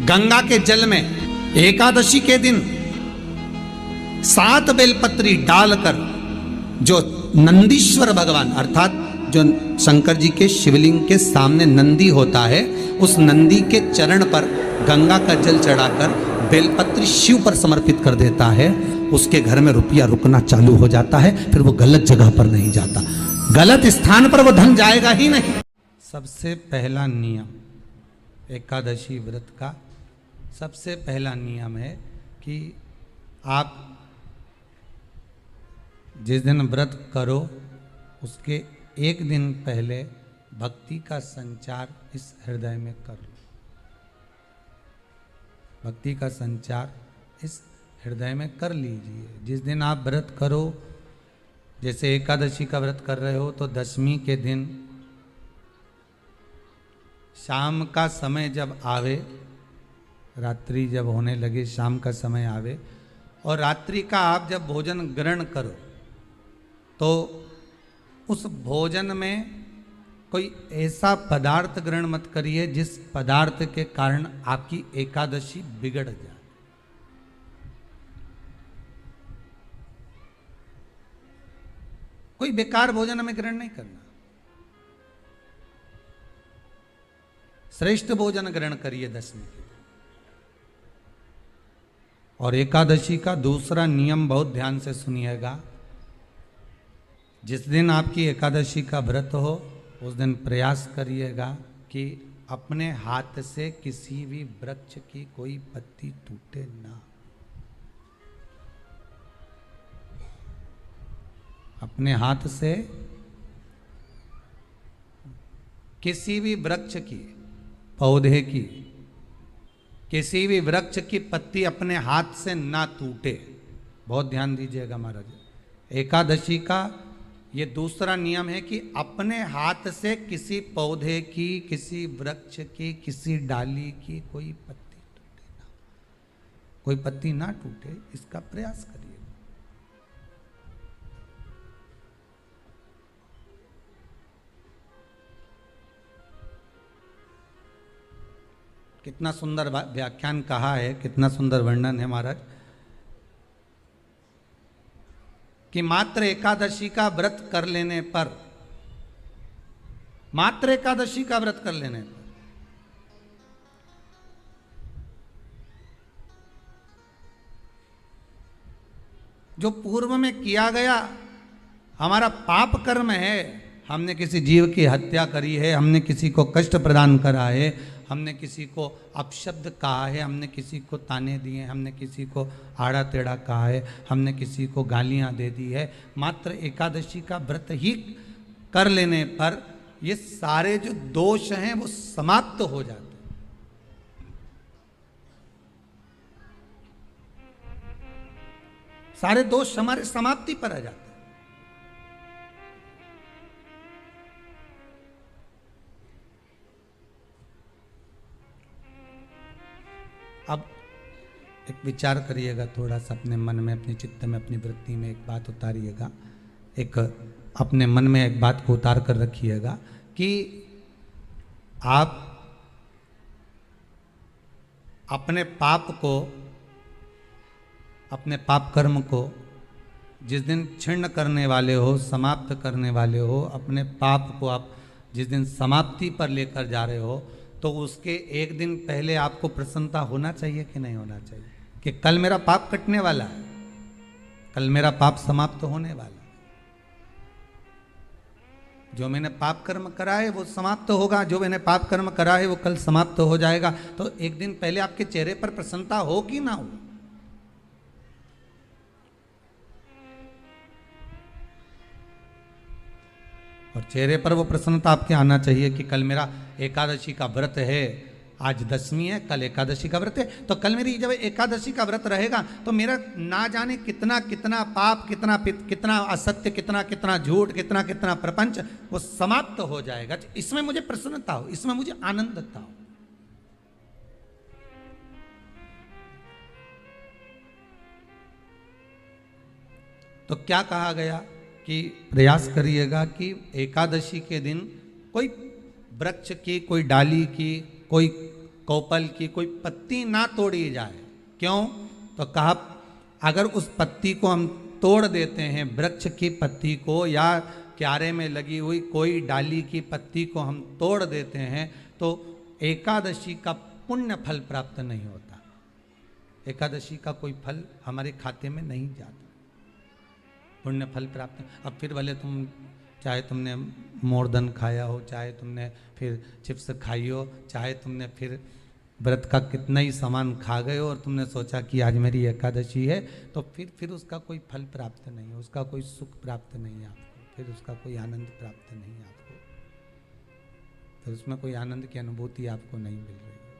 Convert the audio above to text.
गंगा के जल में एकादशी के दिन 7 बेलपत्री डालकर जो नंदीश्वर भगवान अर्थात जो शंकर जी के शिवलिंग के सामने नंदी होता है, उस नंदी के चरण पर गंगा का जल चढ़ाकर बेलपत्री शिव पर समर्पित कर देता है, उसके घर में रुपया रुकना चालू हो जाता है। फिर वो गलत जगह पर नहीं जाता, गलत स्थान पर वो धन जाएगा ही नहीं। सबसे पहला नियम एकादशी व्रत का सबसे पहला नियम है कि आप जिस दिन व्रत करो उसके एक दिन पहले भक्ति का संचार इस हृदय में कर लो। भक्ति का संचार इस हृदय में कर लीजिए। जिस दिन आप व्रत करो, जैसे एकादशी का व्रत कर रहे हो तो दशमी के दिन शाम का समय जब आवे, रात्रि जब होने लगे, शाम का समय आवे और रात्रि का आप जब भोजन ग्रहण करो तो उस भोजन में कोई ऐसा पदार्थ ग्रहण मत करिए जिस पदार्थ के कारण आपकी एकादशी बिगड़ जाए। कोई बेकार भोजन हमें ग्रहण नहीं करना, श्रेष्ठ भोजन ग्रहण करिए दशमी के। और एकादशी का दूसरा नियम बहुत ध्यान से सुनिएगा। जिस दिन आपकी एकादशी का व्रत हो उस दिन प्रयास करिएगा कि अपने हाथ से किसी भी वृक्ष की कोई पत्ती टूटे ना। अपने हाथ से किसी भी वृक्ष की, पौधे की, किसी भी वृक्ष की पत्ती अपने हाथ से ना टूटे। बहुत ध्यान दीजिएगा महाराज। एकादशी का ये दूसरा नियम है कि अपने हाथ से किसी पौधे की, किसी वृक्ष की, किसी डाली की कोई पत्ती टूटे ना, कोई पत्ती ना टूटे, इसका प्रयास करिए। कितना सुंदर व्याख्यान कहा है, कितना सुंदर वर्णन है महाराज कि मात्र एकादशी का व्रत कर लेने पर, मात्र एकादशी का व्रत कर लेने पर जो पूर्व में किया गया हमारा पाप कर्म है, हमने किसी जीव की हत्या करी है, हमने किसी को कष्ट प्रदान करा है, हमने किसी को अपशब्द कहा है, हमने किसी को ताने दिए, हमने किसी को आड़ा टेढ़ा कहा है, हमने किसी को गालियां दे दी है, मात्र एकादशी का व्रत ही कर लेने पर ये सारे जो दोष हैं वो समाप्त हो जाते हैं। सारे दोष हमारे समाप्ति पर आ जाते हैं। अब एक विचार करिएगा थोड़ा सा अपने मन में, अपने चित्त में, अपनी वृत्ति में एक बात उतारिएगा। एक अपने मन में एक बात को उतार कर रखिएगा कि आप अपने पाप को, अपने पाप कर्म को जिस दिन क्षीण करने वाले हो, समाप्त करने वाले हो, अपने पाप को आप जिस दिन समाप्ति पर लेकर जा रहे हो, तो उसके एक दिन पहले आपको प्रसन्नता होना चाहिए कि नहीं होना चाहिए कि कल मेरा पाप कटने वाला है, कल मेरा पाप समाप्त होने वाला है। जो मैंने पाप कर्म करा है वो समाप्त होगा, जो मैंने पाप कर्म करा है वो कल समाप्त हो जाएगा। तो एक दिन पहले आपके चेहरे पर प्रसन्नता हो कि ना हो। और चेहरे पर वो प्रसन्नता आपके आना चाहिए कि कल मेरा एकादशी का व्रत है, आज दशमी है, कल एकादशी का व्रत है, तो कल मेरी जब एकादशी का व्रत रहेगा तो मेरा ना जाने कितना कितना पाप, कितना असत्य, कितना झूठ, कितना प्रपंच वो समाप्त हो जाएगा। इसमें मुझे प्रसन्नता हो, इसमें मुझे आनंदता हो। तो क्या कहा गया कि प्रयास करिएगा कि एकादशी के दिन कोई वृक्ष की, कोई डाली की, कोई कोपल की कोई पत्ती ना तोड़ी जाए। क्यों? तो कहा अगर उस पत्ती को हम तोड़ देते हैं, वृक्ष की पत्ती को या क्यारे में लगी हुई कोई डाली की पत्ती को हम तोड़ देते हैं तो एकादशी का पुण्य फल प्राप्त नहीं होता। एकादशी का कोई फल हमारे खाते में नहीं जाता, पुण्य फल प्राप्त। अब फिर भले तुम चाहे तुमने मोरधन खाया हो, चाहे तुमने फिर चिप्स खाई हो, चाहे तुमने फिर व्रत का कितना ही सामान खा गए हो और तुमने सोचा कि आज मेरी एकादशी है, तो फिर उसका कोई फल प्राप्त नहीं है, उसका कोई सुख प्राप्त नहीं है आपको, फिर उसका कोई आनंद प्राप्त नहीं है आपको, तो उसमें कोई आनंद की अनुभूति आपको नहीं मिल रही है।